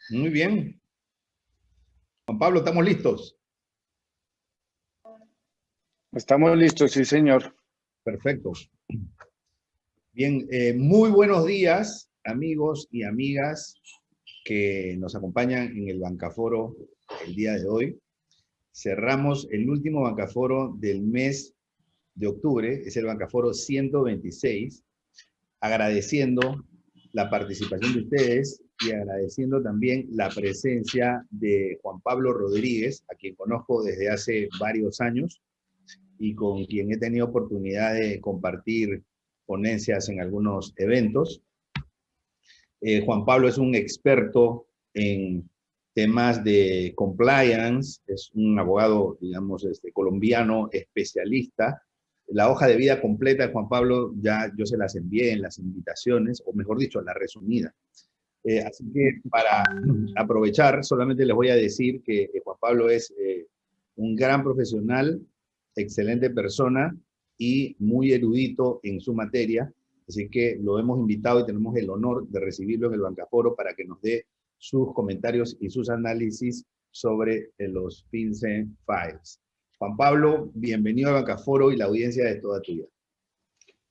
Muy bien. Juan Pablo, ¿estamos listos? Estamos listos, sí, señor. Perfecto. Bien, muy buenos días, amigos y amigas que nos acompañan en el Bancaforo el día de hoy. Cerramos el último Bancaforo del mes de octubre, es el Bancaforo 126, agradeciendo la participación de ustedes y agradeciendo también la presencia de Juan Pablo Rodríguez, a quien conozco desde hace varios años y con quien he tenido oportunidad de compartir ponencias en algunos eventos. Juan Pablo es un experto en temas de compliance, es un abogado, digamos, colombiano especialista. La hoja de vida completa de Juan Pablo ya yo se las envié en las invitaciones, o mejor dicho, la resumida. Así que para aprovechar, solamente les voy a decir que Juan Pablo es un gran profesional, excelente persona y muy erudito en su materia. Así que lo hemos invitado y tenemos el honor de recibirlo en el Bancaforo para que nos dé sus comentarios y sus análisis sobre los FinCEN Files. Juan Pablo, bienvenido al Bancaforo y la audiencia es toda tuya.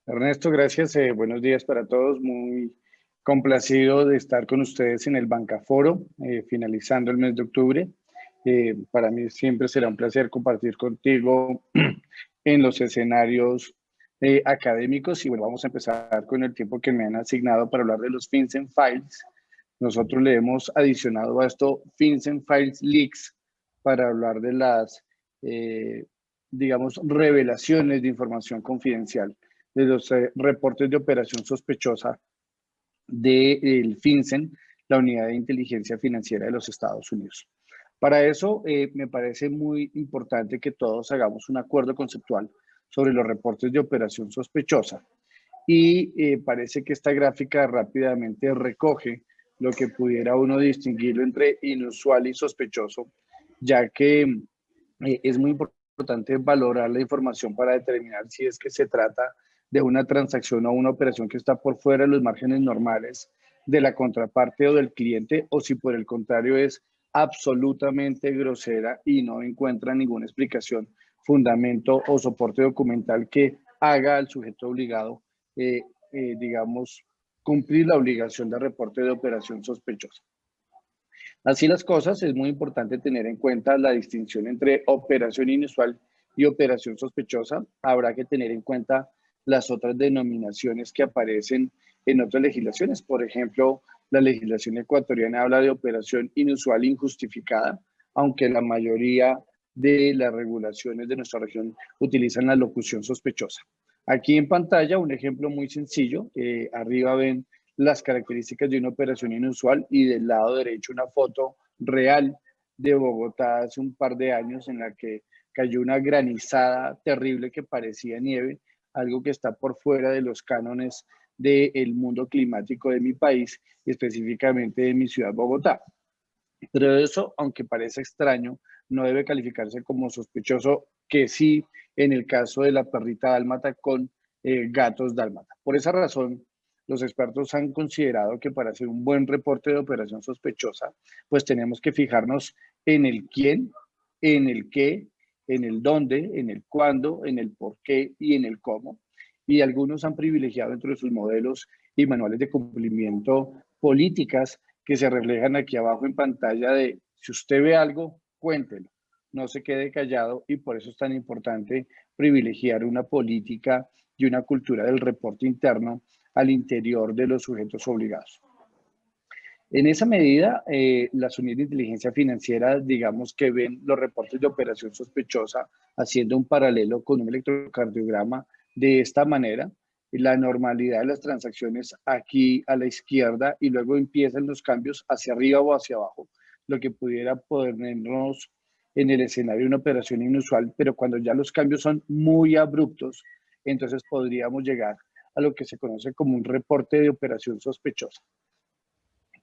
Ernesto, gracias. Buenos días para todos. Muy complacido de estar con ustedes en el Bancaforo, finalizando el mes de octubre. Para mí siempre será un placer compartir contigo en los escenarios académicos. Y bueno, vamos a empezar con el tiempo que me han asignado para hablar de los FinCEN Files. Nosotros le hemos adicionado a esto FinCEN Files Leaks para hablar de las, digamos, revelaciones de información confidencial, de los reportes de operación sospechosa del FinCEN, la Unidad de Inteligencia Financiera de los Estados Unidos. Para eso, me parece muy importante que todos hagamos un acuerdo conceptual sobre los reportes de operación sospechosa. Y parece que esta gráfica rápidamente recoge lo que pudiera uno distinguirlo entre inusual y sospechoso, ya que es muy importante valorar la información para determinar si es que se trata de una transacción o una operación que está por fuera de los márgenes normales de la contraparte o del cliente, o si por el contrario es absolutamente grosera y no encuentra ninguna explicación, fundamento o soporte documental que haga al sujeto obligado, digamos, cumplir la obligación de reporte de operación sospechosa. Así las cosas, es muy importante tener en cuenta la distinción entre operación inusual y operación sospechosa. Habrá que tener en cuenta las otras denominaciones que aparecen en otras legislaciones. Por ejemplo, la legislación ecuatoriana habla de operación inusual injustificada, aunque la mayoría de las regulaciones de nuestra región utilizan la locución sospechosa. Aquí en pantalla un ejemplo muy sencillo. Arriba ven las características de una operación inusual y del lado derecho una foto real de Bogotá hace un par de años en la que cayó una granizada terrible que parecía nieve, algo que está por fuera de los cánones del mundo climático de mi país, específicamente de mi ciudad Bogotá. Pero eso, aunque parece extraño, no debe calificarse como sospechoso, que sí en el caso de la perrita dálmata con gatos dálmata. Por esa razón, los expertos han considerado que para hacer un buen reporte de operación sospechosa, pues tenemos que fijarnos en el quién, en el qué, en el dónde, en el cuándo, en el por qué y en el cómo. Y algunos han privilegiado dentro de sus modelos y manuales de cumplimiento políticas que se reflejan aquí abajo en pantalla de si usted ve algo, cuéntelo, no se quede callado, y por eso es tan importante privilegiar una política y una cultura del reporte interno al interior de los sujetos obligados. En esa medida, las unidades de inteligencia financiera, digamos que ven los reportes de operación sospechosa haciendo un paralelo con un electrocardiograma de esta manera. La normalidad de las transacciones aquí a la izquierda y luego empiezan los cambios hacia arriba o hacia abajo, lo que pudiera ponernos en el escenario de una operación inusual, pero cuando ya los cambios son muy abruptos, entonces podríamos llegar a lo que se conoce como un reporte de operación sospechosa.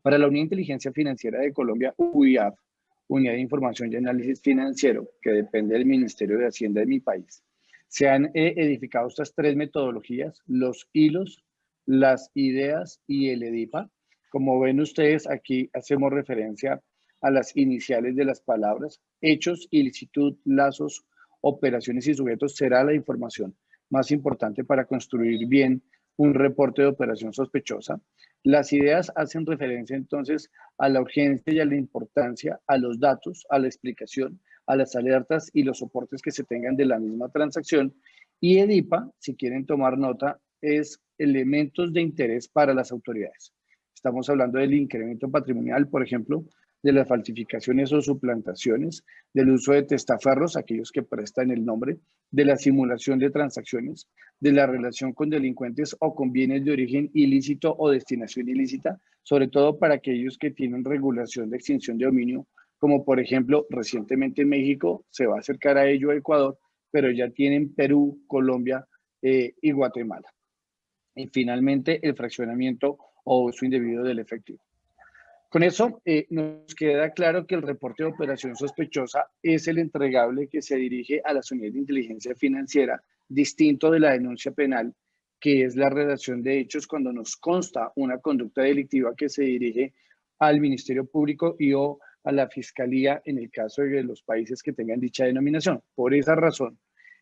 Para la Unidad de Inteligencia Financiera de Colombia, UIAF, Unidad de Información y Análisis Financiero, que depende del Ministerio de Hacienda de mi país, se han edificado estas tres metodologías: los hilos, las ideas y el EDIPA, Como ven ustedes, aquí hacemos referencia a las iniciales de las palabras. Hechos, ilicitud, lazos, operaciones y sujetos será la información más importante para construir bien un reporte de operación sospechosa. Las ideas hacen referencia entonces a la urgencia y a la importancia, a los datos, a la explicación, a las alertas y los soportes que se tengan de la misma transacción. Y EDIPA, si quieren tomar nota, es elementos de interés para las autoridades. Estamos hablando del incremento patrimonial, por ejemplo, de las falsificaciones o suplantaciones, del uso de testaferros, aquellos que prestan el nombre, de la simulación de transacciones, de la relación con delincuentes o con bienes de origen ilícito o destinación ilícita, sobre todo para aquellos que tienen regulación de extinción de dominio, como por ejemplo recientemente México se va a acercar a ello a Ecuador, pero ya tienen Perú, Colombia y Guatemala. Y finalmente el fraccionamiento o uso indebido del efectivo. Con eso nos queda claro que el reporte de operación sospechosa es el entregable que se dirige a las unidades de inteligencia financiera, distinto de la denuncia penal, que es la redacción de hechos cuando nos consta una conducta delictiva que se dirige al Ministerio Público y o a la Fiscalía en el caso de los países que tengan dicha denominación. Por esa razón,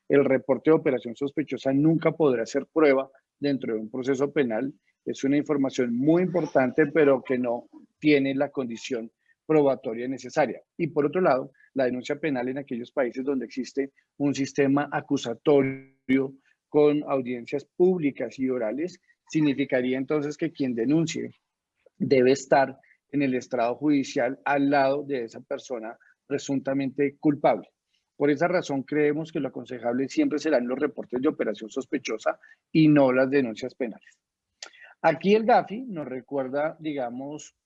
el reporte de operación sospechosa nunca podrá ser prueba dentro de un proceso penal. Es una información muy importante, pero que no tiene la condición probatoria necesaria. Y por otro lado, la denuncia penal en aquellos países donde existe un sistema acusatorio con audiencias públicas y orales, significaría entonces que quien denuncie debe estar en el estrado judicial al lado de esa persona presuntamente culpable. Por esa razón, creemos que lo aconsejable siempre serán los reportes de operación sospechosa y no las denuncias penales. Aquí el GAFI nos recuerda, digamos,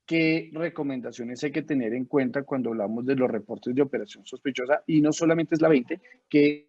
qué recomendaciones hay que tener en cuenta cuando hablamos de los reportes de operación sospechosa, y no solamente es la 20 que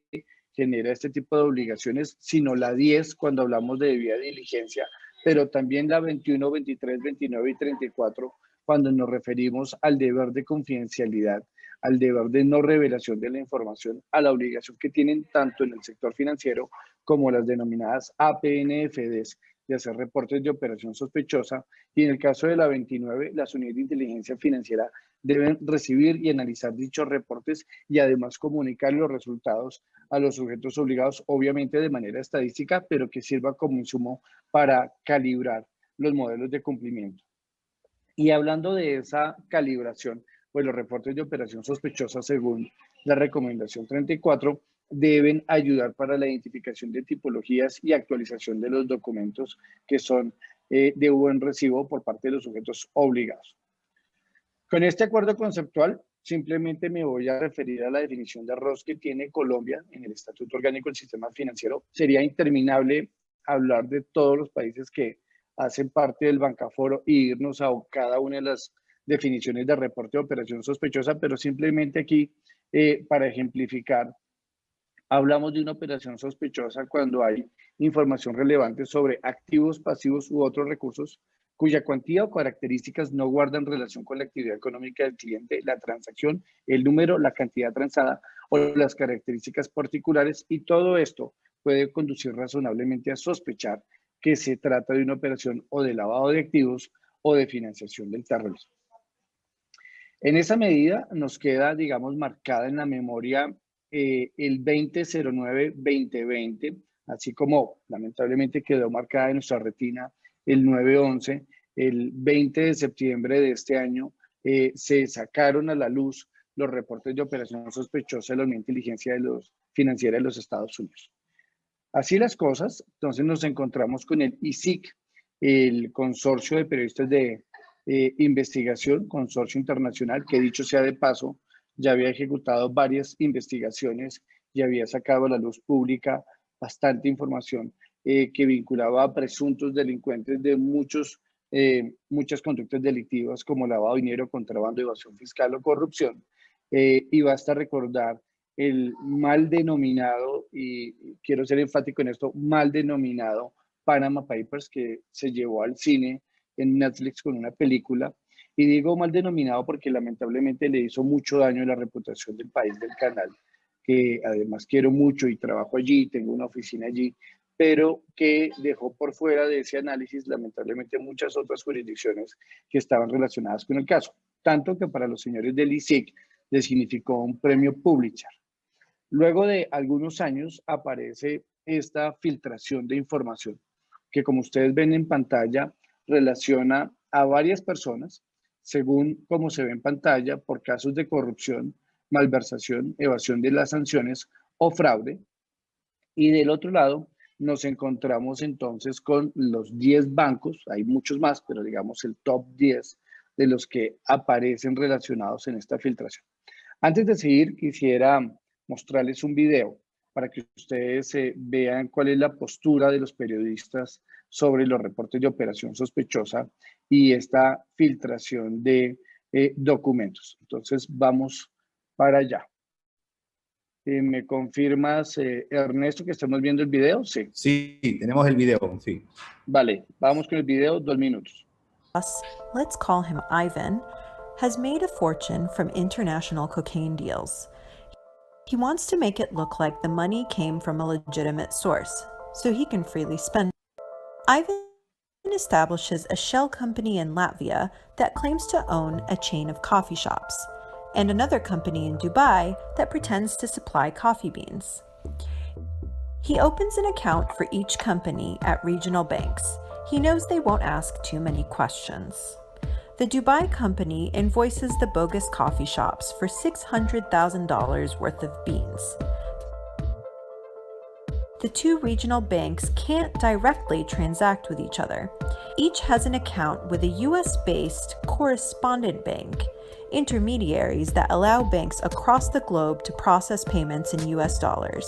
genera este tipo de obligaciones, sino la 10 cuando hablamos de debida diligencia, pero también la 21, 23, 29 y 34 cuando nos referimos al deber de confidencialidad, al deber de no revelación de la información, a la obligación que tienen tanto en el sector financiero como las denominadas APNFDs de hacer reportes de operación sospechosa, y en el caso de la 29, las unidades de inteligencia financiera deben recibir y analizar dichos reportes y además comunicar los resultados a los sujetos obligados, obviamente de manera estadística, pero que sirva como insumo para calibrar los modelos de cumplimiento. Y hablando de esa calibración, pues los reportes de operación sospechosa, según la recomendación 34, deben ayudar para la identificación de tipologías y actualización de los documentos que son de buen recibo por parte de los sujetos obligados. Con este acuerdo conceptual, simplemente me voy a referir a la definición de ROS que tiene Colombia en el Estatuto Orgánico del Sistema Financiero. Sería interminable hablar de todos los países que hacen parte del Bancaforo y irnos a cada una de las definiciones de reporte de operación sospechosa, pero simplemente aquí, para ejemplificar, hablamos de una operación sospechosa cuando hay información relevante sobre activos, pasivos u otros recursos cuya cuantía o características no guardan relación con la actividad económica del cliente, la transacción, el número, la cantidad transada o las características particulares, y todo esto puede conducir razonablemente a sospechar que se trata de una operación o de lavado de activos o de financiación del terrorismo. En esa medida nos queda, digamos, marcada en la memoria el 2009-2020, así como lamentablemente quedó marcada en nuestra retina el 911. El 20 de septiembre de este año se sacaron a la luz los reportes de operación sospechosa de la Unidad de Inteligencia Financiera de los Estados Unidos. Así las cosas, entonces nos encontramos con el ISIC, el Consorcio de Periodistas de Investigación, consorcio internacional, que dicho sea de paso, ya había ejecutado varias investigaciones y había sacado a la luz pública bastante información que vinculaba a presuntos delincuentes de muchas conductas delictivas como lavado de dinero, contrabando, evasión fiscal o corrupción. Y basta recordar el mal denominado, y quiero ser enfático en esto, mal denominado Panama Papers, que se llevó al cine en Netflix con una película. Y digo mal denominado porque lamentablemente le hizo mucho daño a la reputación del país del canal, que además quiero mucho y trabajo allí, tengo una oficina allí, pero que dejó por fuera de ese análisis lamentablemente muchas otras jurisdicciones que estaban relacionadas con el caso, tanto que para los señores del ISIC les significó un premio Pulitzer. Luego de algunos años aparece esta filtración de información que, como ustedes ven en pantalla, relaciona a varias personas, según como se ve en pantalla, por casos de corrupción, malversación, evasión de las sanciones o fraude. Y del otro lado, nos encontramos entonces con los 10 bancos, hay muchos más, pero digamos el top 10 de los que aparecen relacionados en esta filtración. Antes de seguir, quisiera mostrarles un video para que ustedes vean cuál es la postura de los periodistas sobre los reportes de operación sospechosa y esta filtración de documentos. Entonces, vamos para allá. ¿Me confirmas, Ernesto, que estamos viendo el video? Sí. Sí, tenemos el video, sí. Vale, vamos con el video, 2 minutos. Let's call him Ivan, has made a fortune from international cocaine deals. He wants to make it look like the money came from a legitimate source, so he can freely spend. Ivan establishes a shell company in Latvia that claims to own a chain of coffee shops, and another company in Dubai that pretends to supply coffee beans. He opens an account for each company at regional banks. He knows they won't ask too many questions. The Dubai company invoices the bogus coffee shops for $600,000 worth of beans. The two regional banks can't directly transact with each other. Each has an account with a US-based correspondent bank, intermediaries that allow banks across the globe to process payments in US dollars.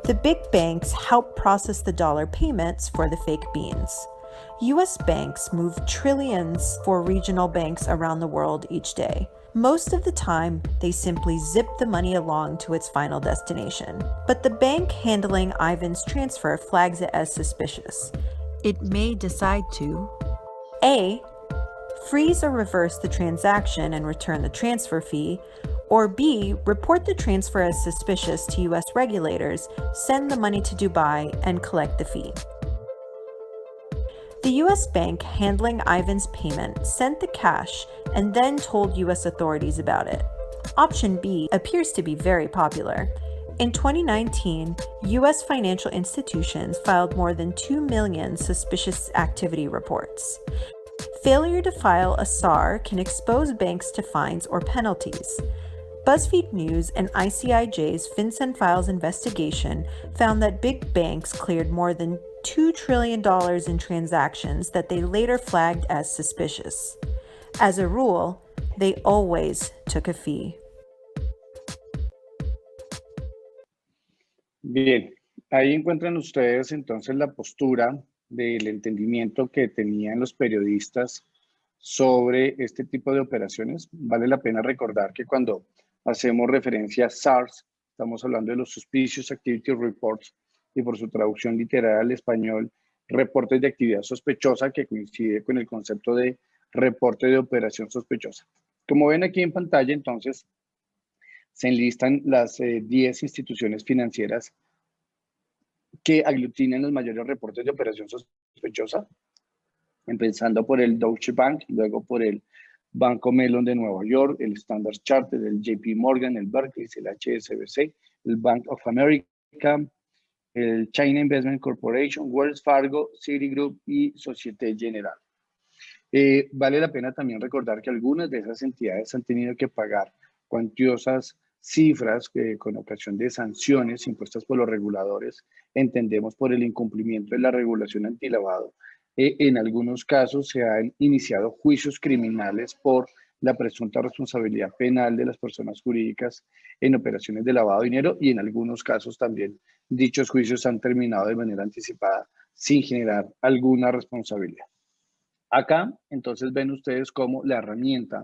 The big banks help process the dollar payments for the fake beans. US banks move trillions for regional banks around the world each day. Most of the time, they simply zip the money along to its final destination. But the bank handling Ivan's transfer flags it as suspicious. It may decide to A. Freeze or reverse the transaction and return the transfer fee, or B. Report the transfer as suspicious to US regulators, send the money to Dubai, and collect the fee. The US bank handling Ivan's payment sent the cash and then told US authorities about it. Option B appears to be very popular. In 2019, US financial institutions filed more than 2 million suspicious activity reports. Failure to file a SAR can expose banks to fines or penalties. BuzzFeed News and ICIJ's FinCEN Files investigation found that big banks cleared more than $2 trillion in transactions that they later flagged as suspicious. As a rule, they always took a fee. Bien, ahí encuentran ustedes entonces la postura del entendimiento que tenían los periodistas sobre este tipo de operaciones. Vale la pena recordar que cuando hacemos referencia a SARS, estamos hablando de los Suspicious Activity Reports y por su traducción literal al español, reportes de actividad sospechosa, que coincide con el concepto de reporte de operación sospechosa. Como ven aquí en pantalla, entonces, se enlistan las 10 instituciones financieras que aglutinan los mayores reportes de operación sospechosa, empezando por el Deutsche Bank, luego por el Banco Mellon de Nueva York, el Standard Chartered, el JP Morgan, el Barclays, el HSBC, el Bank of America, el China Investment Corporation, Wells Fargo, Citigroup y Société Générale. Vale la pena también recordar que algunas de esas entidades han tenido que pagar cuantiosas cifras con ocasión de sanciones impuestas por los reguladores, entendemos por el incumplimiento de la regulación antilavado. En algunos casos se han iniciado juicios criminales por la presunta responsabilidad penal de las personas jurídicas en operaciones de lavado de dinero y en algunos casos también dichos juicios han terminado de manera anticipada sin generar alguna responsabilidad. Acá, entonces, ven ustedes cómo la herramienta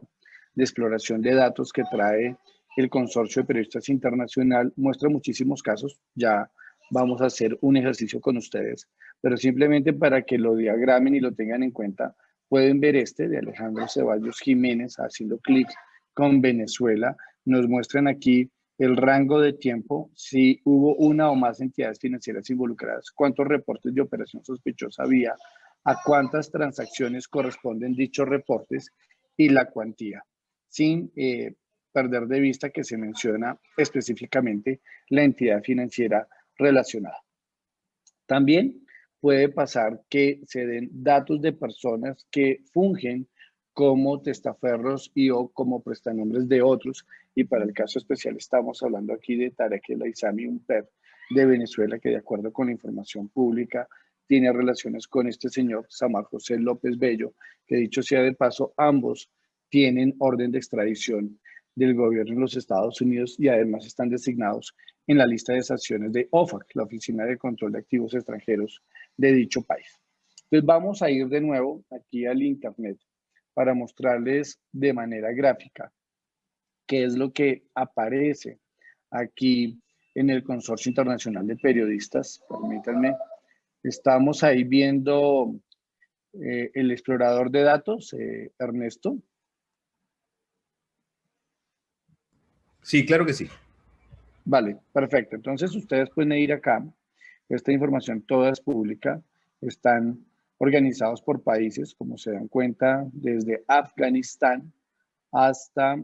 de exploración de datos que trae el Consorcio de Periodistas Internacional muestra muchísimos casos. Ya vamos a hacer un ejercicio con ustedes, pero simplemente para que lo diagramen y lo tengan en cuenta, pueden ver este de Alejandro Ceballos Jiménez, haciendo clic con Venezuela. Nos muestran aquí el rango de tiempo, si hubo una o más entidades financieras involucradas, cuántos reportes de operación sospechosa había, a cuántas transacciones corresponden dichos reportes y la cuantía, sin perder de vista que se menciona específicamente la entidad financiera relacionada. También puede pasar que se den datos de personas que fungen como testaferros y o como prestanombres de otros. Y para el caso especial estamos hablando aquí de Tarek El Aizami, un PER de Venezuela que de acuerdo con la información pública tiene relaciones con este señor Samar José López Bello, que dicho sea de paso, ambos tienen orden de extradición del gobierno de los Estados Unidos y además están designados en la lista de sanciones de OFAC, la Oficina de Control de Activos Extranjeros de dicho país. Entonces vamos a ir de nuevo aquí al internet para mostrarles de manera gráfica qué es lo que aparece aquí en el Consorcio Internacional de Periodistas. Permítanme, estamos ahí viendo el explorador de datos, Ernesto. Sí, claro que sí. Vale, perfecto. Entonces ustedes pueden ir acá. Esta información toda es pública. Están organizados por países, como se dan cuenta, desde Afganistán hasta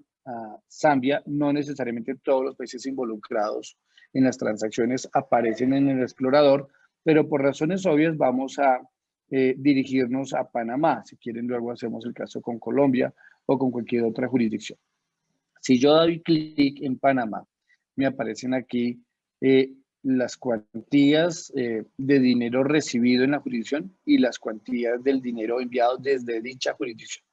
Zambia. No necesariamente todos los países involucrados en las transacciones aparecen en el explorador, pero por razones obvias vamos a dirigirnos a Panamá. Si quieren, luego hacemos el caso con Colombia o con cualquier otra jurisdicción. Si yo doy clic en Panamá, me aparecen aquí las cuantías de dinero recibido en la jurisdicción y las cuantías del dinero enviado desde dicha jurisdicción.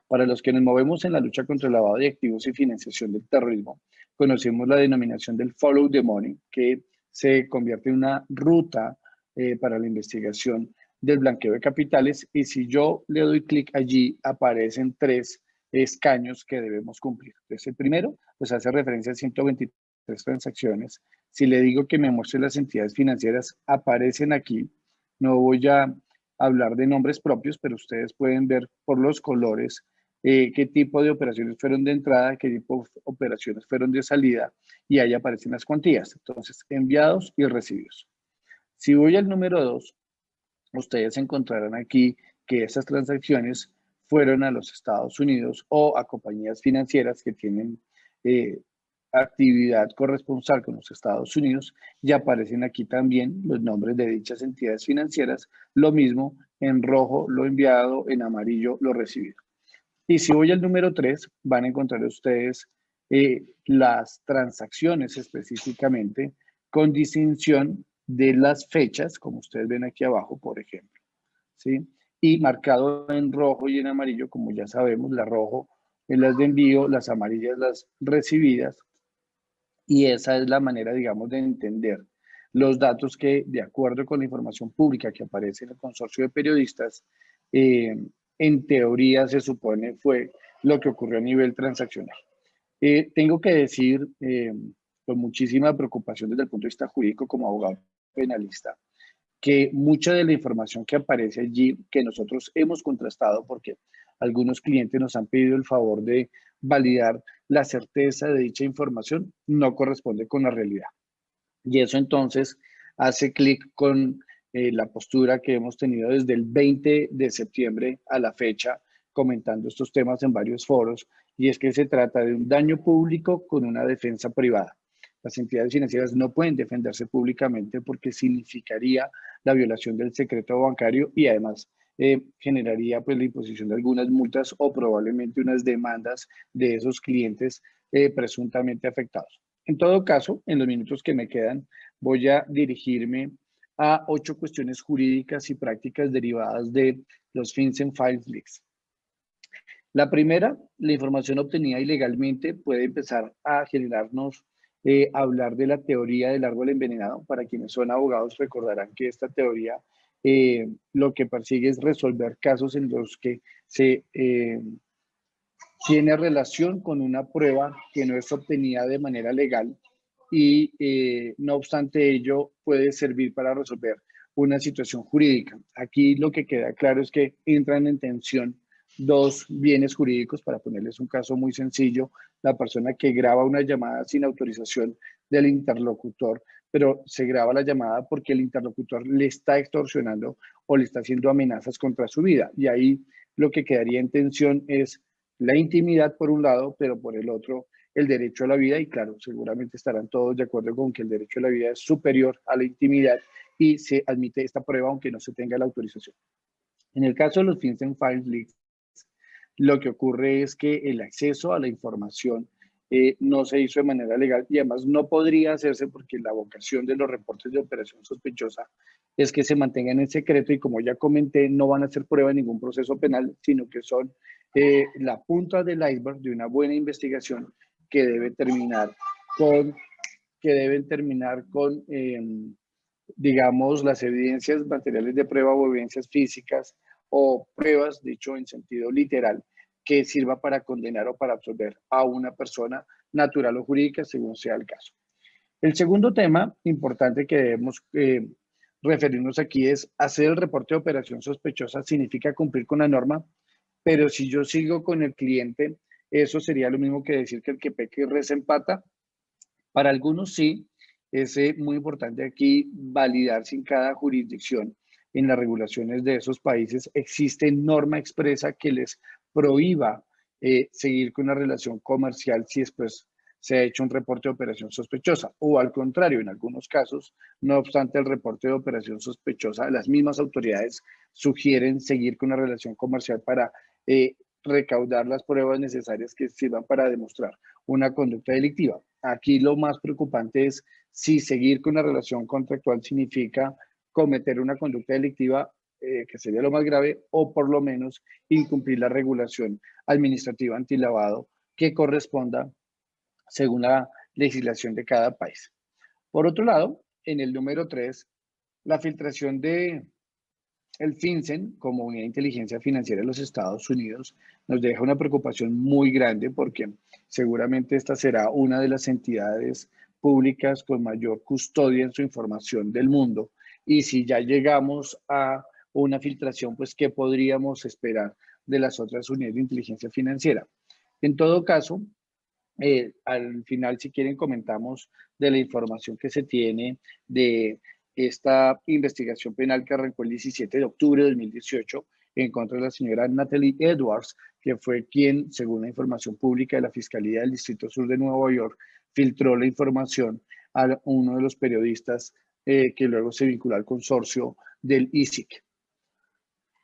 Para los que nos movemos en la lucha contra el lavado de activos y financiación del terrorismo, conocemos la denominación del follow the money, que se convierte en una ruta para la investigación del blanqueo de capitales. Y si yo le doy clic allí, aparecen 3 escaños que debemos cumplir. Entonces, el primero, pues hace referencia a 123 transacciones. Si le digo que me muestre las entidades financieras, aparecen aquí. No voy a hablar de nombres propios, pero ustedes pueden ver por los colores qué tipo de operaciones fueron de entrada, qué tipo de operaciones fueron de salida, y ahí aparecen las cuantías. Entonces, enviados y recibidos. Si voy al número 2, ustedes encontrarán aquí que esas transacciones fueron a los Estados Unidos o a compañías financieras que tienen actividad corresponsal con los Estados Unidos, y aparecen aquí también los nombres de dichas entidades financieras, lo mismo en rojo lo enviado, en amarillo lo recibido. Y si voy al número 3, van a encontrar ustedes las transacciones específicamente con distinción de las fechas, como ustedes ven aquí abajo, por ejemplo, ¿sí? Y marcado en rojo y en amarillo, como ya sabemos, la rojo es las de envío, las amarillas las recibidas, y esa es la manera, digamos, de entender los datos que, de acuerdo con la información pública que aparece en el consorcio de periodistas, en teoría se supone fue lo que ocurrió a nivel transaccional. Tengo que decir, con muchísima preocupación desde el punto de vista jurídico como abogado penalista, que mucha de la información que aparece allí, que nosotros hemos contrastado, porque algunos clientes nos han pedido el favor de validar la certeza de dicha información, no corresponde con la realidad. Y eso entonces hace clic con la postura que hemos tenido desde el 20 de septiembre a la fecha, comentando estos temas en varios foros, y es que se trata de un daño público con una defensa privada. Las entidades financieras no pueden defenderse públicamente porque significaría la violación del secreto bancario y además generaría pues la imposición de algunas multas o probablemente unas demandas de esos clientes presuntamente afectados. En todo caso, en los minutos que me quedan, voy a dirigirme a 8 cuestiones jurídicas y prácticas derivadas de los Fins and Files Leaks. La primera, la información obtenida ilegalmente puede empezar a generarnos hablar de la teoría del árbol envenenado. Para quienes son abogados recordarán que esta teoría lo que persigue es resolver casos en los que se tiene relación con una prueba que no es obtenida de manera legal y no obstante ello puede servir para resolver una situación jurídica. Aquí lo que queda claro es que entran en tensión dos bienes jurídicos. Para ponerles un caso muy sencillo, la persona que graba una llamada sin autorización del interlocutor, pero se graba la llamada porque el interlocutor le está extorsionando o le está haciendo amenazas contra su vida. Y ahí lo que quedaría en tensión es la intimidad por un lado, pero por el otro el derecho a la vida. Y claro, seguramente estarán todos de acuerdo con que el derecho a la vida es superior a la intimidad y se admite esta prueba aunque no se tenga la autorización. En el caso de los FinCEN Files Leaks, lo que ocurre es que el acceso a la información no se hizo de manera legal y además no podría hacerse porque la vocación de los reportes de operación sospechosa es que se mantengan en secreto y, como ya comenté, no van a ser prueba de ningún proceso penal, sino que son la punta del iceberg de una buena investigación que debe terminar con digamos, las evidencias materiales de prueba o evidencias físicas o pruebas, dicho en sentido literal, que sirva para condenar o para absolver a una persona natural o jurídica, según sea el caso. El segundo tema importante que debemos referirnos aquí es hacer el reporte de operación sospechosa significa cumplir con la norma, pero si yo sigo con el cliente, eso sería lo mismo que decir que el que peca y reza empata. Para algunos sí, es muy importante aquí validar si en cada jurisdicción, en las regulaciones de esos países, existe norma expresa que les prohíba seguir con una relación comercial si después se ha hecho un reporte de operación sospechosa. O al contrario, en algunos casos, no obstante el reporte de operación sospechosa, las mismas autoridades sugieren seguir con una relación comercial para recaudar las pruebas necesarias que sirvan para demostrar una conducta delictiva. Aquí lo más preocupante es si seguir con una relación contractual significa cometer una conducta delictiva, que sería lo más grave, o por lo menos incumplir la regulación administrativa antilavado que corresponda según la legislación de cada país. Por otro lado, en el número 3, la filtración de el FinCEN, como unidad de inteligencia financiera de los Estados Unidos, nos deja una preocupación muy grande porque seguramente esta será una de las entidades públicas con mayor custodia en su información del mundo. Y si ya llegamos a una filtración, pues, ¿qué podríamos esperar de las otras unidades de inteligencia financiera? En todo caso, al final, si quieren, comentamos de la información que se tiene de esta investigación penal que arrancó el 17 de octubre de 2018 en contra de la señora Natalie Edwards, que fue quien, según la información pública de la Fiscalía del Distrito Sur de Nueva York, filtró la información a uno de los periodistas que luego se vinculó al consorcio del ISIC.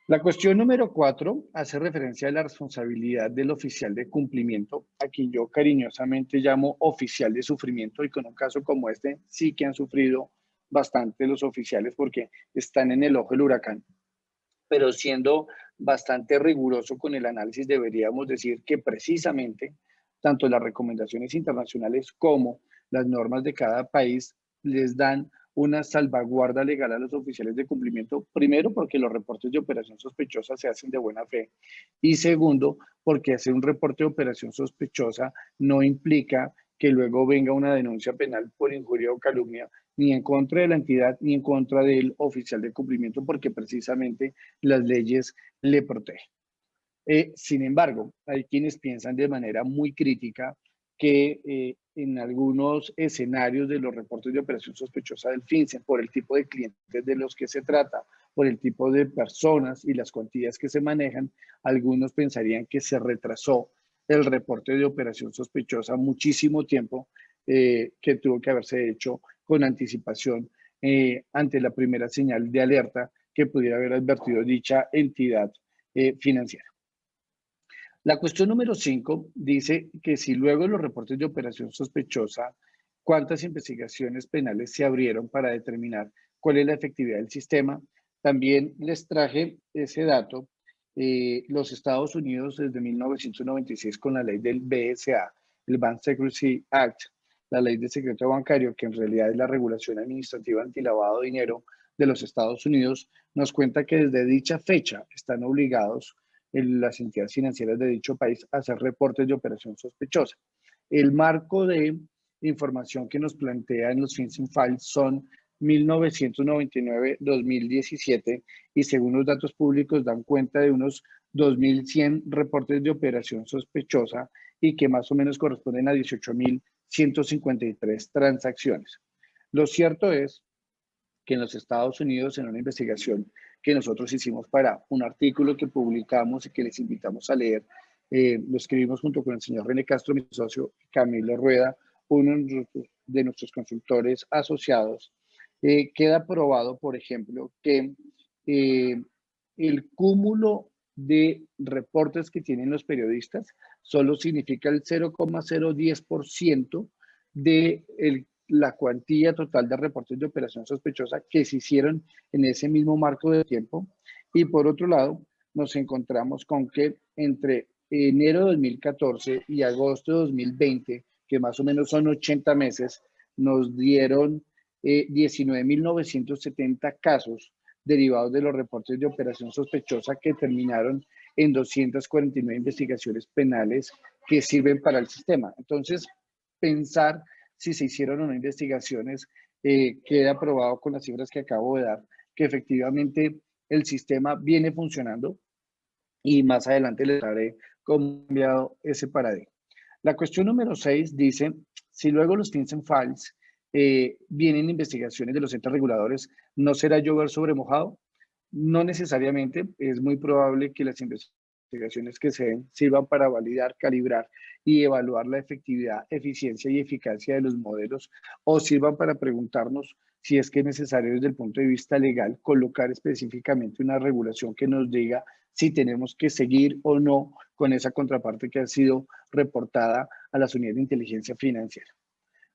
La cuestión número 4 hace referencia a la responsabilidad del oficial de cumplimiento, a quien yo cariñosamente llamo oficial de sufrimiento, y con un caso como este sí que han sufrido bastante los oficiales porque están en el ojo del huracán. Pero siendo bastante riguroso con el análisis, deberíamos decir que precisamente tanto las recomendaciones internacionales como las normas de cada país les dan una salvaguarda legal a los oficiales de cumplimiento, primero porque los reportes de operación sospechosa se hacen de buena fe y segundo porque hacer un reporte de operación sospechosa no implica que luego venga una denuncia penal por injuria o calumnia ni en contra de la entidad ni en contra del oficial de cumplimiento, porque precisamente las leyes le protegen. Sin embargo, hay quienes piensan de manera muy crítica que en algunos escenarios de los reportes de operación sospechosa del FinCEN, por el tipo de clientes de los que se trata, por el tipo de personas y las cuantías que se manejan, algunos pensarían que se retrasó el reporte de operación sospechosa muchísimo tiempo, que tuvo que haberse hecho con anticipación ante la primera señal de alerta que pudiera haber advertido dicha entidad financiera. La cuestión número 5 dice que si luego de los reportes de operación sospechosa, cuántas investigaciones penales se abrieron para determinar cuál es la efectividad del sistema. También les traje ese dato. Los Estados Unidos desde 1996 con la ley del BSA, el Bank Secrecy Act, la ley de secreto bancario, que en realidad es la regulación administrativa antilavado de dinero de los Estados Unidos, nos cuenta que desde dicha fecha están obligados las entidades financieras de dicho país a hacer reportes de operación sospechosa. El marco de información que nos plantean los FinCEN Files son 1999-2017 y según los datos públicos dan cuenta de unos 2.100 reportes de operación sospechosa y que más o menos corresponden a 18.153 transacciones. Lo cierto es que en los Estados Unidos, en una investigación que nosotros hicimos para un artículo que publicamos y que les invitamos a leer, lo escribimos junto con el señor René Castro, mi socio, Camilo Rueda, uno de nuestros consultores asociados, queda probado, por ejemplo, que el cúmulo de reportes que tienen los periodistas solo significa el 0,010% de la cuantía total de reportes de operación sospechosa que se hicieron en ese mismo marco de tiempo. Y por otro lado, nos encontramos con que entre enero de 2014 y agosto de 2020, que más o menos son 80 meses, nos dieron 19.970 casos derivados de los reportes de operación sospechosa que terminaron en 249 investigaciones penales que sirven para el sistema. Entonces, pensar si se hicieron o no investigaciones, queda probado con las cifras que acabo de dar, que efectivamente el sistema viene funcionando y más adelante les daré cómo ha cambiado ese paradigma. La cuestión número 6 dice, si luego los Fins and Files vienen investigaciones de los entes reguladores, ¿no será llover sobre mojado? No necesariamente, es muy probable que las investigaciones que se den sirvan para validar, calibrar y evaluar la efectividad, eficiencia y eficacia de los modelos, o sirvan para preguntarnos si es que es necesario desde el punto de vista legal colocar específicamente una regulación que nos diga si tenemos que seguir o no con esa contraparte que ha sido reportada a las unidades de inteligencia financiera.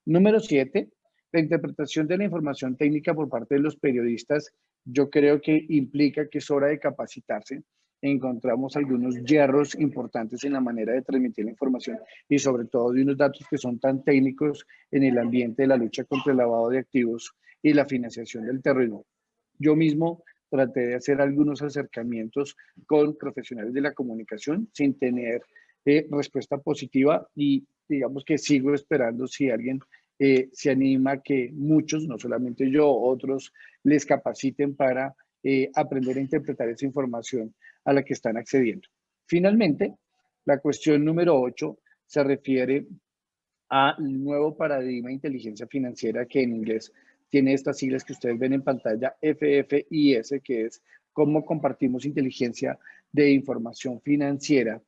Número 7, la interpretación de la información técnica por parte de los periodistas, yo creo que implica que es hora de capacitarse. Encontramos algunos hierros importantes en la manera de transmitir la información y sobre todo de unos datos que son tan técnicos en el ambiente de la lucha contra el lavado de activos y la financiación del terrorismo. Yo mismo traté de hacer algunos acercamientos con profesionales de la comunicación sin tener respuesta positiva y digamos que sigo esperando si alguien se anima a que muchos, no solamente yo, otros les capaciten para aprender a interpretar esa información a la que están accediendo. Finalmente, la cuestión número 8 se refiere al nuevo paradigma de inteligencia financiera que en inglés tiene estas siglas que ustedes ven en pantalla, FFIS, que es cómo compartimos inteligencia de información financiera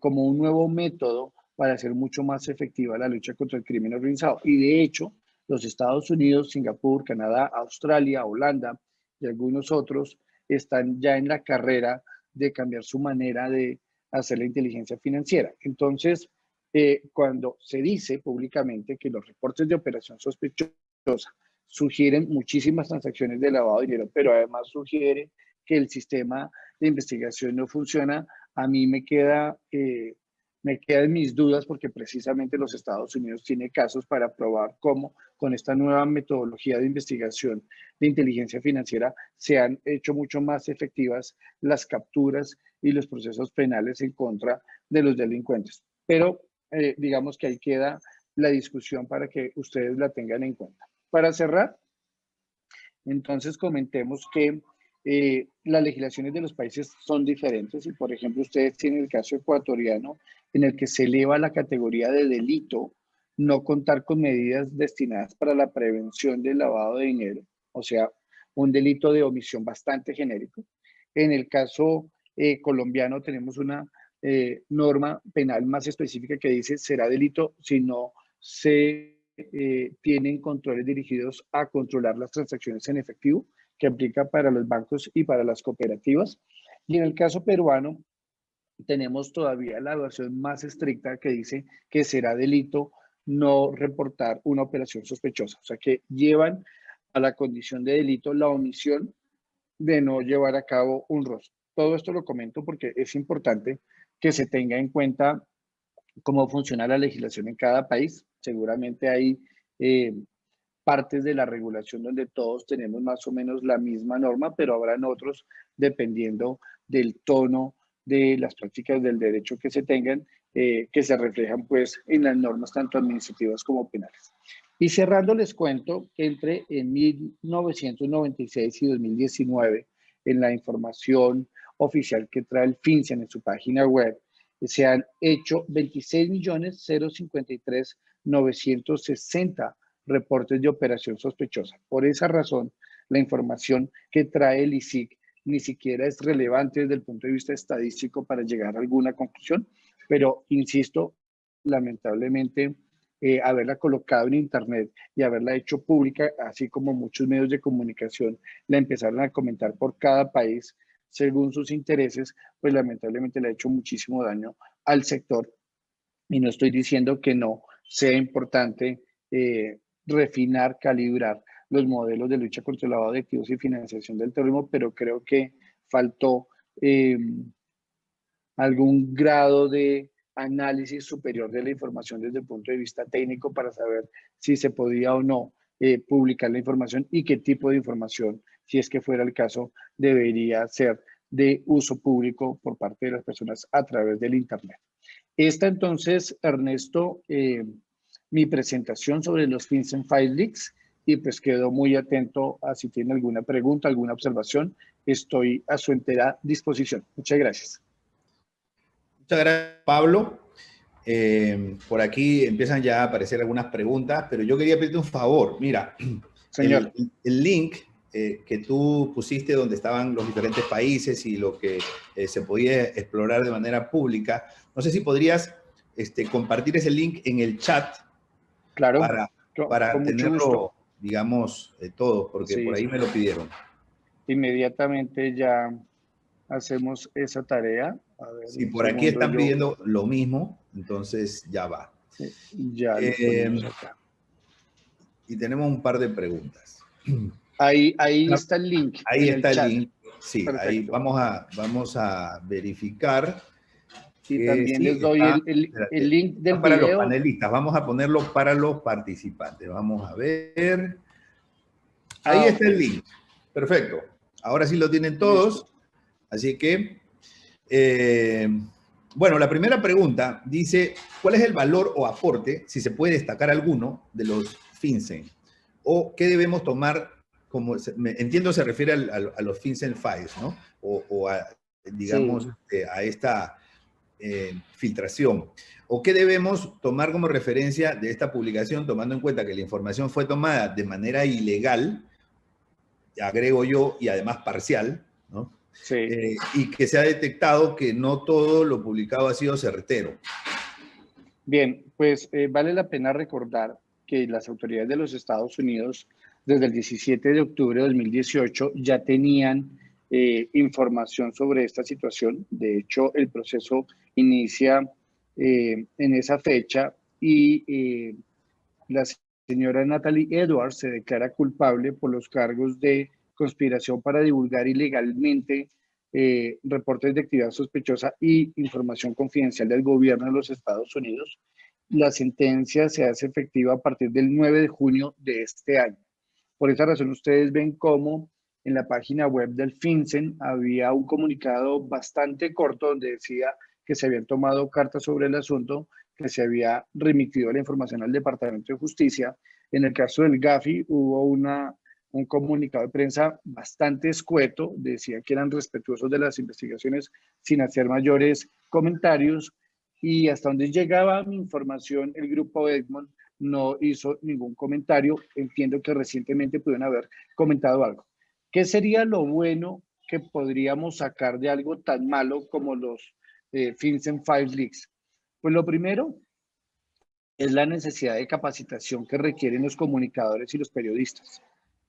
como un nuevo método para hacer mucho más efectiva la lucha contra el crimen organizado. Y de hecho, los Estados Unidos, Singapur, Canadá, Australia, Holanda y algunos otros están ya en la carrera de cambiar su manera de hacer la inteligencia financiera. Entonces, cuando se dice públicamente que los reportes de operación sospechosa sugieren muchísimas transacciones de lavado de dinero, pero además sugiere que el sistema de investigación no funciona, a mí me quedan mis dudas porque precisamente los Estados Unidos tiene casos para probar cómo con esta nueva metodología de investigación de inteligencia financiera se han hecho mucho más efectivas las capturas y los procesos penales en contra de los delincuentes. Pero digamos que ahí queda la discusión para que ustedes la tengan en cuenta. Para cerrar, entonces comentemos que las legislaciones de los países son diferentes y, por ejemplo, ustedes tienen el caso ecuatoriano en el que se eleva la categoría de delito no contar con medidas destinadas para la prevención del lavado de dinero, o sea, un delito de omisión bastante genérico. En el caso colombiano tenemos una norma penal más específica que dice será delito si no se tienen controles dirigidos a controlar las transacciones en efectivo, que aplica para los bancos y para las cooperativas. Y en el caso peruano, tenemos todavía la versión más estricta que dice que será delito no reportar una operación sospechosa. O sea, que llevan a la condición de delito la omisión de no llevar a cabo un rostro. Todo esto lo comento porque es importante que se tenga en cuenta cómo funciona la legislación en cada país. Seguramente hay partes de la regulación donde todos tenemos más o menos la misma norma, pero habrán otros dependiendo del tono de las prácticas del derecho que se tengan, que se reflejan pues en las normas tanto administrativas como penales. Y cerrando les cuento que en 1996 y 2019 en la información oficial que trae el FinCEN en su página web, se han hecho 26.053.960 reportes de operación sospechosa. Por esa razón, la información que trae el ISIC ni siquiera es relevante desde el punto de vista estadístico para llegar a alguna conclusión, pero insisto, lamentablemente, haberla colocado en internet y haberla hecho pública, así como muchos medios de comunicación la empezaron a comentar por cada país según sus intereses, pues lamentablemente le ha hecho muchísimo daño al sector. Y no estoy diciendo que no sea importante refinar, calibrar los modelos de lucha contra el lavado de activos y financiación del terrorismo, pero creo que faltó algún grado de análisis superior de la información desde el punto de vista técnico para saber si se podía o no publicar la información y qué tipo de información, si es que fuera el caso, debería ser de uso público por parte de las personas a través del Internet. Esta entonces, Ernesto, mi presentación sobre los FinCEN File Leaks, y pues quedo muy atento a si tiene alguna pregunta, alguna observación. Estoy a su entera disposición. Muchas gracias. Muchas gracias, Pablo. Por aquí empiezan ya a aparecer algunas preguntas, pero yo quería pedirte un favor. Mira, señor, el link que tú pusiste donde estaban los diferentes países y lo que se podía explorar de manera pública, no sé si podrías compartir ese link en el chat. Claro, para con mucho tenerlo, gusto. digamos, todo, porque Sí, por ahí me lo pidieron. inmediatamente ya hacemos esa tarea. A ver, Si un por aquí segundo están pidiendo lo mismo, entonces ya va. ya lo ponemos acá. Y tenemos un par de preguntas. Ahí está el link. Ahí está el link. Sí, perfecto. Ahí vamos a verificar. Y también sí, les doy el link del para video. los panelistas, vamos a ponerlo para los participantes. Vamos a ver. Ahí está el link. Perfecto. Ahora sí lo tienen todos. Listo. Así que, bueno, la primera pregunta dice, ¿cuál es el valor o aporte, si se puede destacar alguno, de los FinCEN? ¿O qué debemos tomar como, entiendo se refiere a los FinCEN Files, ¿no? O a, digamos, sí, a esta filtración. ¿O qué debemos tomar como referencia de esta publicación, tomando en cuenta que la información fue tomada de manera ilegal, agrego yo, y además parcial, ¿no? Sí. Y que se ha detectado que no todo lo publicado ha sido certero? Bien, pues vale la pena recordar que las autoridades de los Estados Unidos, desde el 17 de octubre de 2018, ya tenían información sobre esta situación. De hecho, el proceso inicia en esa fecha y la señora Natalie Edwards se declara culpable por los cargos de conspiración para divulgar ilegalmente reportes de actividad sospechosa y información confidencial del gobierno de los Estados Unidos. La sentencia se hace efectiva a partir del 9 de junio de este año. Por esa razón, ustedes ven cómo en la página web del FinCEN había un comunicado bastante corto donde decía que se habían tomado cartas sobre el asunto, que se había remitido la información al Departamento de Justicia. En el caso del Gafi hubo un comunicado de prensa bastante escueto, decía que eran respetuosos de las investigaciones sin hacer mayores comentarios, y hasta donde llegaba mi información, el grupo Egmont no hizo ningún comentario. Entiendo que recientemente pudieron haber comentado algo. ¿Qué sería lo bueno que podríamos sacar de algo tan malo como los FinCEN File Leaks? Pues lo primero es la necesidad de capacitación que requieren los comunicadores y los periodistas.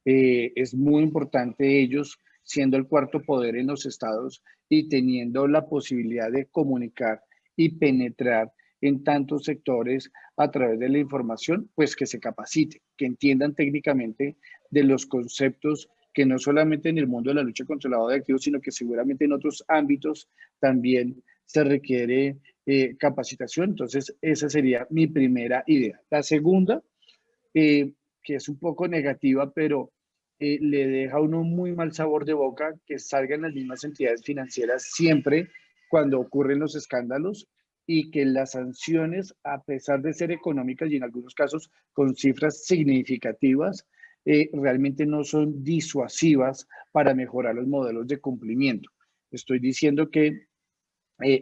Es muy importante ellos, siendo el cuarto poder en los estados y teniendo la posibilidad de comunicar y penetrar en tantos sectores a través de la información, pues que se capaciten, que entiendan técnicamente de los conceptos que no solamente en el mundo de la lucha contra el lavado de activos, sino que seguramente en otros ámbitos también se requiere capacitación. Entonces, esa sería mi primera idea. La segunda, que es un poco negativa, pero le deja a uno muy mal sabor de boca que salgan las mismas entidades financieras siempre cuando ocurren los escándalos, y que las sanciones, a pesar de ser económicas y en algunos casos con cifras significativas, realmente no son disuasivas para mejorar los modelos de cumplimiento. Estoy diciendo que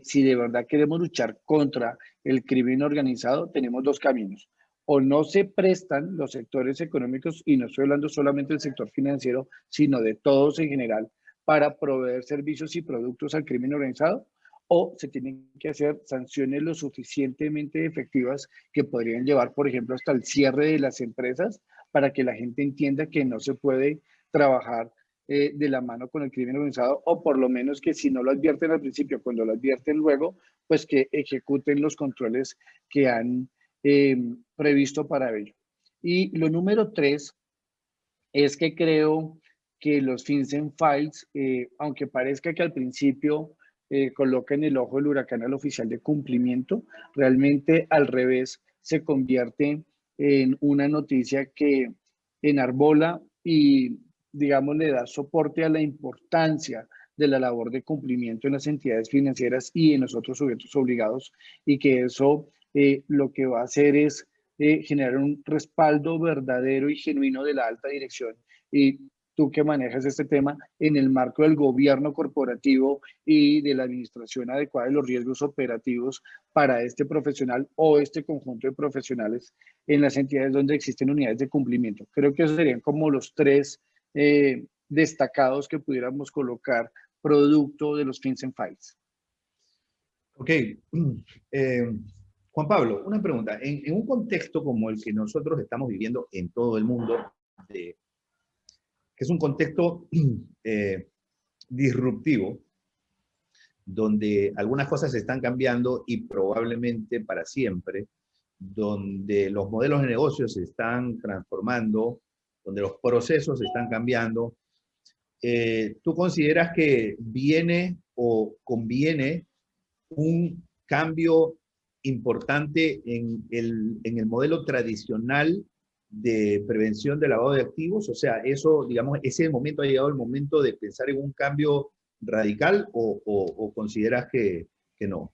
si de verdad queremos luchar contra el crimen organizado, tenemos dos caminos. O no se prestan los sectores económicos, y no estoy hablando solamente del sector financiero, sino de todos en general, para proveer servicios y productos al crimen organizado, o se tienen que hacer sanciones lo suficientemente efectivas que podrían llevar, por ejemplo, hasta el cierre de las empresas para que la gente entienda que no se puede trabajar de la mano con el crimen organizado, o por lo menos que si no lo advierten al principio, cuando lo advierten luego, pues que ejecuten los controles que han previsto para ello. Y lo número 3 es que creo que los FinCEN Files, aunque parezca que al principio coloquen el ojo del huracán al oficial de cumplimiento, realmente al revés se convierte en una noticia que enarbola y, digamos, le da soporte a la importancia de la labor de cumplimiento en las entidades financieras y en los otros sujetos obligados, y que eso lo que va a hacer es generar un respaldo verdadero y genuino de la alta dirección. Y tú que manejas este tema en el marco del gobierno corporativo y de la administración adecuada de los riesgos operativos para este profesional o este conjunto de profesionales en las entidades donde existen unidades de cumplimiento. Creo que esos serían como los 3 destacados que pudiéramos colocar producto de los FinCEN Files. Ok. Juan Pablo, una pregunta. En un contexto como el que nosotros estamos viviendo en todo el mundo, que es un contexto disruptivo, donde algunas cosas se están cambiando y probablemente para siempre, donde los modelos de negocio se están transformando, donde los procesos se están cambiando, ¿tú consideras que viene o conviene un cambio importante en el modelo tradicional de prevención de lavado de activos? O sea, eso, digamos, ese momento ha llegado el momento de pensar en un cambio radical, o consideras que no?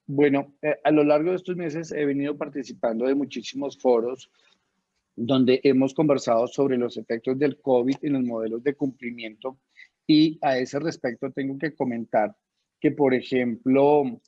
Bueno, a lo largo de estos meses he venido participando de muchísimos foros donde hemos conversado sobre los efectos del COVID en los modelos de cumplimiento, y a ese respecto tengo que comentar que, por ejemplo,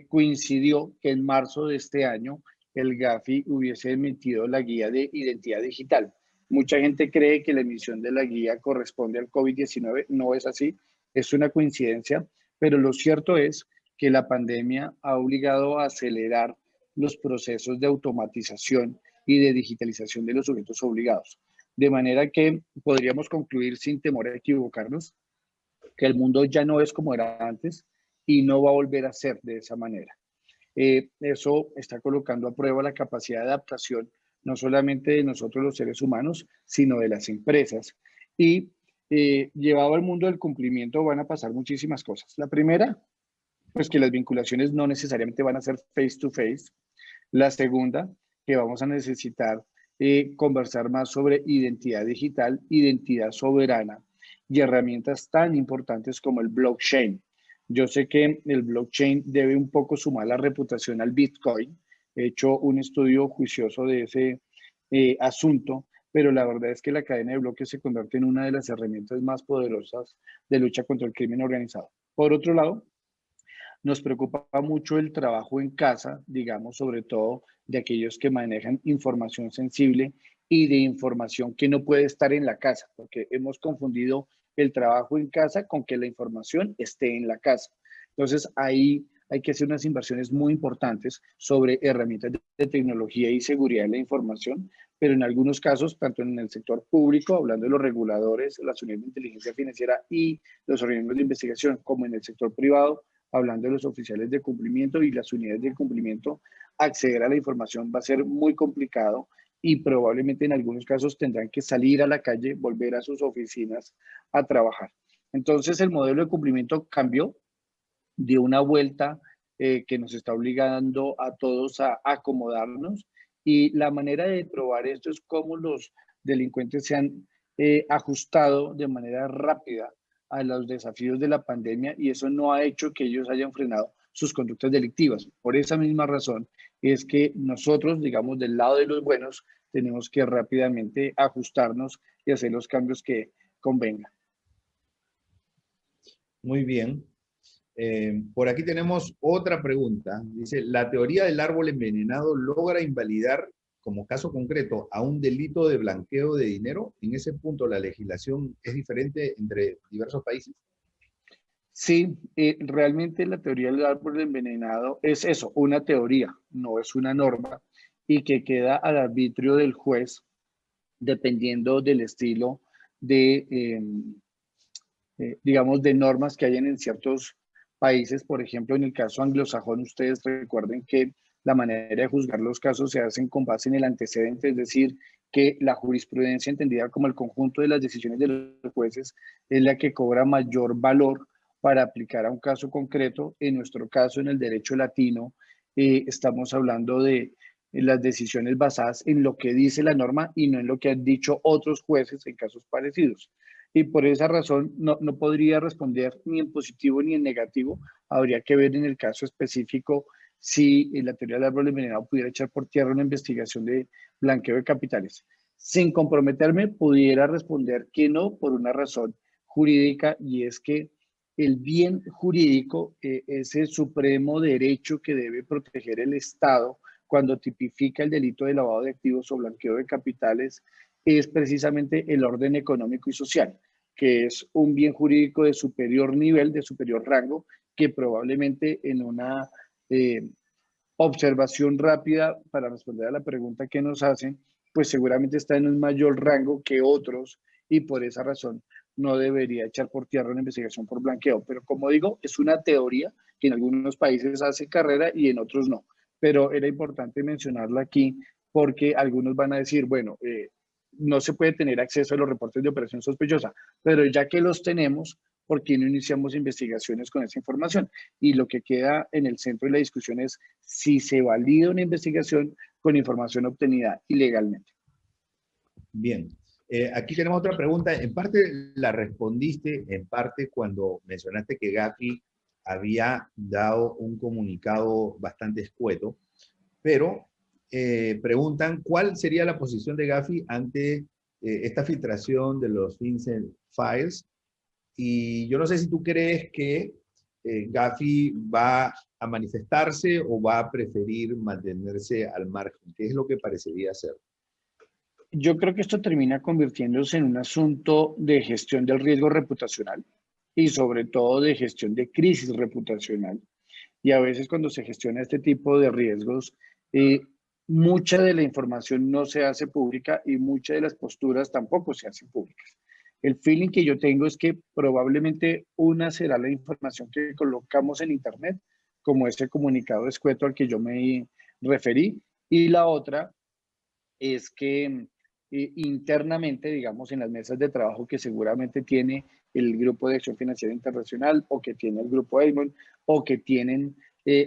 coincidió que en marzo de este año el GAFI hubiese emitido la guía de identidad digital. Mucha gente cree que la emisión de la guía corresponde al COVID-19, no es así, es una coincidencia, pero lo cierto es que la pandemia ha obligado a acelerar los procesos de automatización y de digitalización de los sujetos obligados. De manera que podríamos concluir sin temor a equivocarnos que el mundo ya no es como era antes y no va a volver a ser de esa manera. Eso está colocando a prueba la capacidad de adaptación no solamente de nosotros los seres humanos, sino de las empresas. Y llevado al mundo del cumplimiento van a pasar muchísimas cosas. La primera, pues que las vinculaciones no necesariamente van a ser face to face. La segunda, que vamos a necesitar conversar más sobre identidad digital, identidad soberana y herramientas tan importantes como el blockchain. Yo sé que el blockchain debe un poco sumar la reputación al Bitcoin. He hecho un estudio juicioso de ese asunto, pero la verdad es que la cadena de bloques se convierte en una de las herramientas más poderosas de lucha contra el crimen organizado. Por otro lado, nos preocupa mucho el trabajo en casa, digamos, sobre todo de aquellos que manejan información sensible y de información que no puede estar en la casa, porque hemos confundido el trabajo en casa con que la información esté en la casa. Entonces, ahí hay que hacer unas inversiones muy importantes sobre herramientas de tecnología y seguridad de la información, pero en algunos casos, tanto en el sector público, hablando de los reguladores, las unidades de inteligencia financiera y los organismos de investigación, como en el sector privado, hablando de los oficiales de cumplimiento y las unidades de cumplimiento, acceder a la información va a ser muy complicado y probablemente en algunos casos tendrán que salir a la calle, volver a sus oficinas a trabajar. Entonces el modelo de cumplimiento cambió, dio una vuelta que nos está obligando a todos a acomodarnos, y la manera de probar esto es cómo los delincuentes se han ajustado de manera rápida a los desafíos de la pandemia, y eso no ha hecho que ellos hayan frenado sus conductas delictivas. Por esa misma razón es que nosotros, digamos, del lado de los buenos, tenemos que rápidamente ajustarnos y hacer los cambios que convengan. Muy bien. Por aquí tenemos otra pregunta. Dice, ¿la teoría del árbol envenenado logra invalidar como caso concreto a un delito de blanqueo de dinero? En ese punto, ¿la legislación es diferente entre diversos países? Sí, realmente la teoría del árbol envenenado es eso, una teoría, no es una norma, y que queda al arbitrio del juez dependiendo del estilo de, digamos, de normas que hayan en ciertos países. Por ejemplo, en el caso anglosajón, ustedes recuerden que la manera de juzgar los casos se hacen con base en el antecedente, es decir, que la jurisprudencia entendida como el conjunto de las decisiones de los jueces es la que cobra mayor valor para aplicar a un caso concreto. En nuestro caso, en el derecho latino, estamos hablando de las decisiones basadas en lo que dice la norma y no en lo que han dicho otros jueces en casos parecidos. Y por esa razón no podría responder ni en positivo ni en negativo. Habría que ver en el caso específico si la teoría del árbol envenenado pudiera echar por tierra una investigación de blanqueo de capitales. Sin comprometerme, pudiera responder que no por una razón jurídica, y es que el bien jurídico es el supremo derecho que debe proteger el Estado cuando tipifica el delito de lavado de activos o blanqueo de capitales, es precisamente el orden económico y social, que es un bien jurídico de superior nivel, de superior rango, que probablemente en una observación rápida para responder a la pregunta que nos hacen, pues seguramente está en un mayor rango que otros y por esa razón no debería echar por tierra una investigación por blanqueo. Pero como digo, es una teoría que en algunos países hace carrera y en otros no. Pero era importante mencionarla aquí porque algunos van a decir, bueno, no se puede tener acceso a los reportes de operación sospechosa, pero ya que los tenemos, ¿por qué no iniciamos investigaciones con esa información? Y lo que queda en el centro de la discusión es si se valida una investigación con información obtenida ilegalmente. Bien. Aquí tenemos otra pregunta. En parte la respondiste, en parte cuando mencionaste que Gafi había dado un comunicado bastante escueto, pero preguntan cuál sería la posición de Gafi ante esta filtración de los FinCEN Files. Y yo no sé si tú crees que Gafi va a manifestarse o va a preferir mantenerse al margen. ¿Qué es lo que parecería ser? Yo creo que esto termina convirtiéndose en un asunto de gestión del riesgo reputacional y sobre todo de gestión de crisis reputacional. Y a veces cuando se gestiona este tipo de riesgos, mucha de la información no se hace pública y muchas de las posturas tampoco se hacen públicas. El feeling que yo tengo es que probablemente una será la información que colocamos en Internet, como ese comunicado escueto al que yo me referí, y la otra es que internamente, digamos, en las mesas de trabajo que seguramente tiene el Grupo de Acción Financiera Internacional o que tiene el Grupo Egmont o que tienen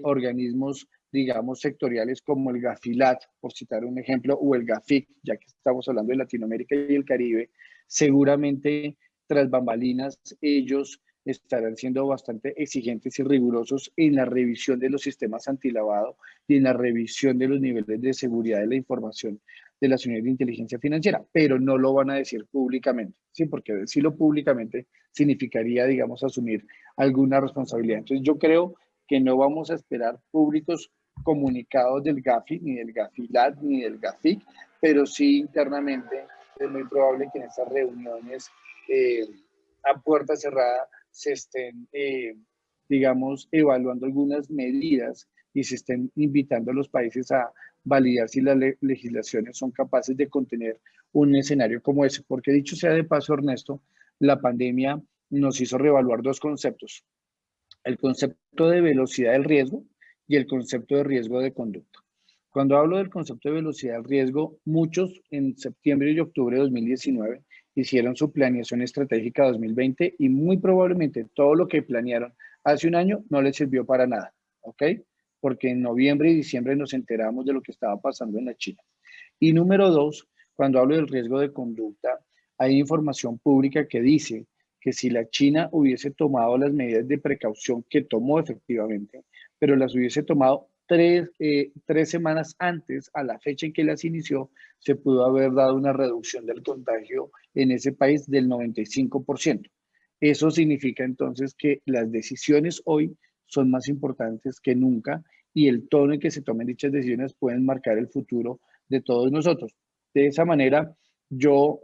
organismos, digamos, sectoriales como el GAFILAT, por citar un ejemplo, o el GAFIC, ya que estamos hablando de Latinoamérica y el Caribe, seguramente tras bambalinas ellos estarán siendo bastante exigentes y rigurosos en la revisión de los sistemas antilavado y en la revisión de los niveles de seguridad de la información de las unidades de inteligencia financiera, pero no lo van a decir públicamente, ¿sí? Porque decirlo públicamente significaría, digamos, asumir alguna responsabilidad. Entonces yo creo que no vamos a esperar públicos comunicados del GAFI, ni del GAFILAT, ni del GAFIC, pero sí internamente es muy probable que en estas reuniones a puerta cerrada se estén, digamos, evaluando algunas medidas y se estén invitando a los países a validar si las legislaciones son capaces de contener un escenario como ese. Porque dicho sea de paso, Ernesto, la pandemia nos hizo reevaluar dos conceptos: el concepto de velocidad del riesgo y el concepto de riesgo de conducta. Cuando hablo del concepto de velocidad del riesgo, muchos en septiembre y octubre de 2019 hicieron su planeación estratégica 2020 y muy probablemente todo lo que planearon hace un año no les sirvió para nada, ¿ok? Porque en noviembre y diciembre nos enteramos de lo que estaba pasando en la China. Y número dos, cuando hablo del riesgo de conducta, hay información pública que dice que si la China hubiese tomado las medidas de precaución que tomó efectivamente, pero las hubiese tomado tres semanas antes, a la fecha en que las inició, se pudo haber dado una reducción del contagio en ese país del 95%. Eso significa entonces que las decisiones hoy son más importantes que nunca y el tono en que se tomen dichas decisiones pueden marcar el futuro de todos nosotros. De esa manera, yo,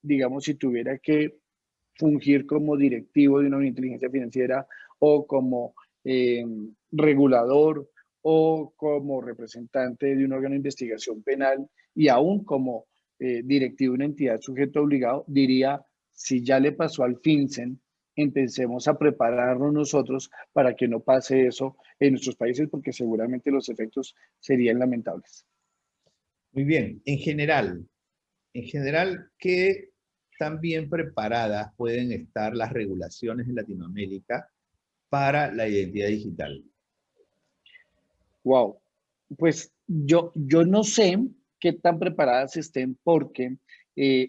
digamos, si tuviera que fungir como directivo de una inteligencia financiera o como regulador o como representante de un órgano de investigación penal y aún como directivo de una entidad sujeto obligado, diría, si ya le pasó al FinCEN, empecemos a prepararnos nosotros para que no pase eso en nuestros países, porque seguramente los efectos serían lamentables. Muy bien. En general, ¿qué tan bien preparadas pueden estar las regulaciones en Latinoamérica para la identidad digital? Wow. Pues yo no sé qué tan preparadas estén porque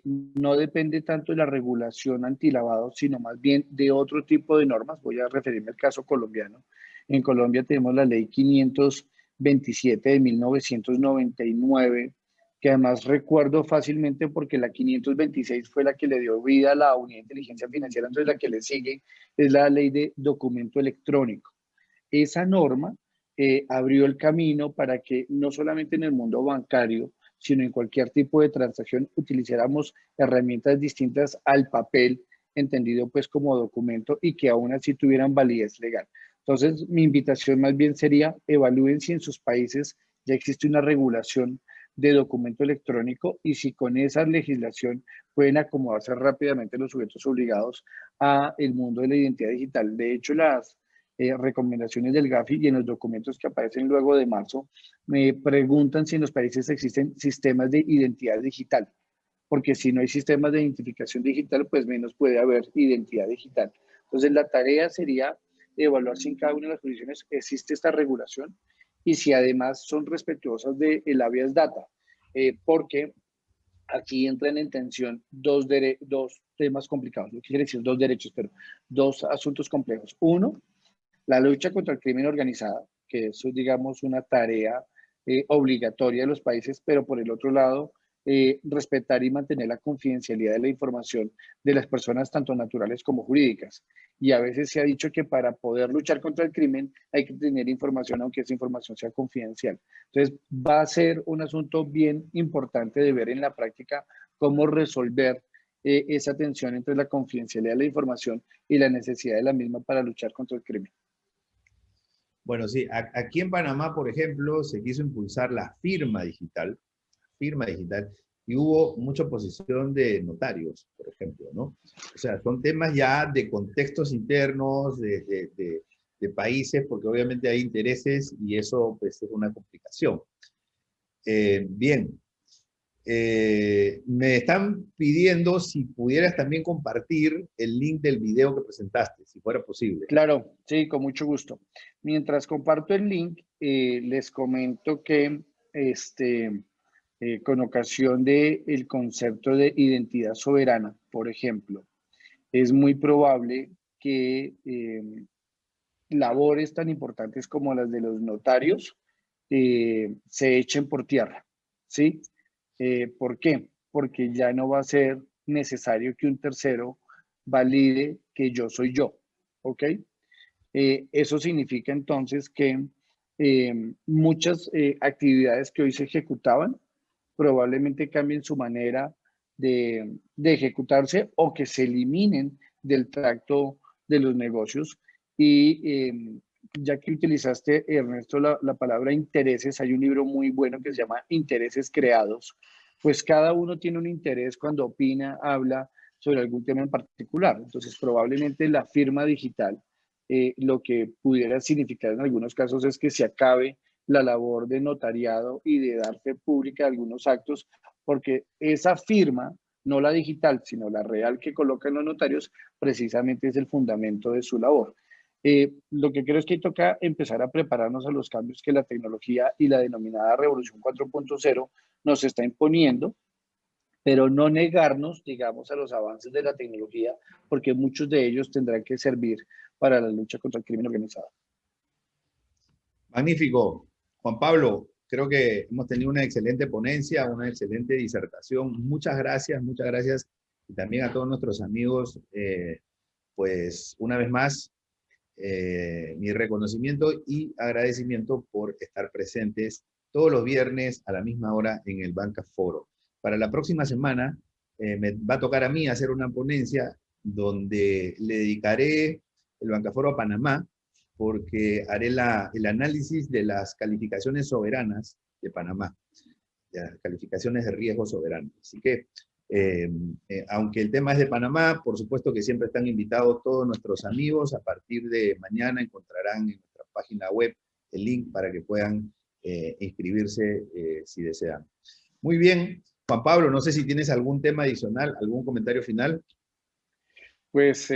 no depende tanto de la regulación antilavado, sino más bien de otro tipo de normas. Voy a referirme al caso colombiano. En Colombia tenemos la ley 527 de 1999, que además recuerdo fácilmente porque la 526 fue la que le dio vida a la Unidad de Inteligencia Financiera, entonces la que le sigue es la ley de documento electrónico. Esa norma abrió el camino para que no solamente en el mundo bancario, sino en cualquier tipo de transacción utilizáramos herramientas distintas al papel, entendido pues como documento y que aún así tuvieran validez legal. Entonces, mi invitación más bien sería, evalúen si en sus países ya existe una regulación de documento electrónico y si con esa legislación pueden acomodarse rápidamente los sujetos obligados a el mundo de la identidad digital. De hecho, las recomendaciones del GAFI y en los documentos que aparecen luego de marzo, me preguntan si en los países existen sistemas de identidad digital, porque si no hay sistemas de identificación digital, pues menos puede haber identidad digital. Entonces, la tarea sería evaluar si en cada una de las jurisdicciones existe esta regulación y si además son respetuosas del habeas data, porque aquí entran en tensión dos temas complicados, lo que quiere decir dos derechos, pero dos asuntos complejos. Uno, la lucha contra el crimen organizado, que eso es, digamos, una tarea obligatoria de los países, pero por el otro lado, respetar y mantener la confidencialidad de la información de las personas, tanto naturales como jurídicas. Y a veces se ha dicho que para poder luchar contra el crimen hay que tener información, aunque esa información sea confidencial. Entonces, va a ser un asunto bien importante de ver en la práctica cómo resolver esa tensión entre la confidencialidad de la información y la necesidad de la misma para luchar contra el crimen. Bueno, sí, aquí en Panamá, por ejemplo, se quiso impulsar la firma digital, y hubo mucha oposición de notarios, por ejemplo, ¿no? O sea, son temas ya de contextos internos, de países, porque obviamente hay intereses y eso pues, es una complicación. Bien, me están pidiendo si pudieras también compartir el link del video que presentaste, si fuera posible. Claro, sí, con mucho gusto. Mientras comparto el link, les comento que con ocasión del concepto de identidad soberana, por ejemplo, es muy probable que labores tan importantes como las de los notarios se echen por tierra, ¿sí? ¿Por qué? Porque ya no va a ser necesario que un tercero valide que yo soy yo, ¿ok? Eso significa entonces que muchas actividades que hoy se ejecutaban probablemente cambien su manera de ejecutarse o que se eliminen del tracto de los negocios. Y ya que utilizaste, Ernesto, la palabra intereses, hay un libro muy bueno que se llama Intereses Creados, pues cada uno tiene un interés cuando opina, habla sobre algún tema en particular. Entonces, probablemente la firma digital, lo que pudiera significar en algunos casos es que se acabe la labor de notariado y de dar fe pública de algunos actos, porque esa firma, no la digital, sino la real que colocan los notarios, precisamente es el fundamento de su labor. Lo que creo es que toca empezar a prepararnos a los cambios que la tecnología y la denominada Revolución 4.0 nos está imponiendo, pero no negarnos, digamos, a los avances de la tecnología, porque muchos de ellos tendrán que servir para la lucha contra el crimen organizado. Magnífico. Juan Pablo, creo que hemos tenido una excelente ponencia, una excelente disertación. Muchas gracias y también a todos nuestros amigos pues una vez más, mi reconocimiento y agradecimiento por estar presentes todos los viernes a la misma hora en el Bancaforo. Para la próxima semana me va a tocar a mí hacer una ponencia donde le dedicaré el Bancaforo a Panamá, porque haré el análisis de las calificaciones soberanas de Panamá, las calificaciones de riesgo soberano. Así que, aunque el tema es de Panamá, por supuesto que siempre están invitados todos nuestros amigos. A partir de mañana encontrarán en nuestra página web el link para que puedan inscribirse si desean. Muy bien, Juan Pablo, no sé si tienes algún tema adicional, algún comentario final. Pues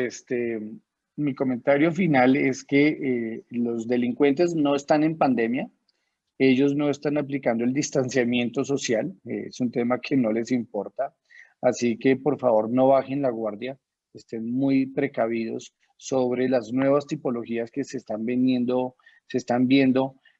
mi comentario final es que los delincuentes no están en pandemia, ellos no están aplicando el distanciamiento social, es un tema que no les importa, así que por favor no bajen la guardia, estén muy precavidos sobre las nuevas tipologías que se están viendo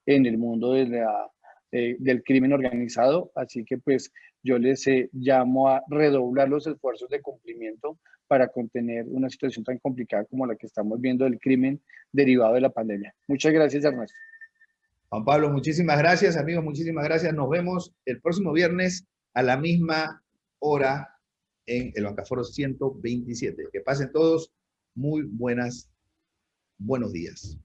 en el mundo del crimen organizado, así que pues yo les llamo a redoblar los esfuerzos de cumplimiento para contener una situación tan complicada como la que estamos viendo del crimen derivado de la pandemia. Muchas gracias, Ernesto. Juan Pablo, muchísimas gracias, amigos, muchísimas gracias. Nos vemos el próximo viernes a la misma hora en el Bancaforo 127. Que pasen todos buenos días.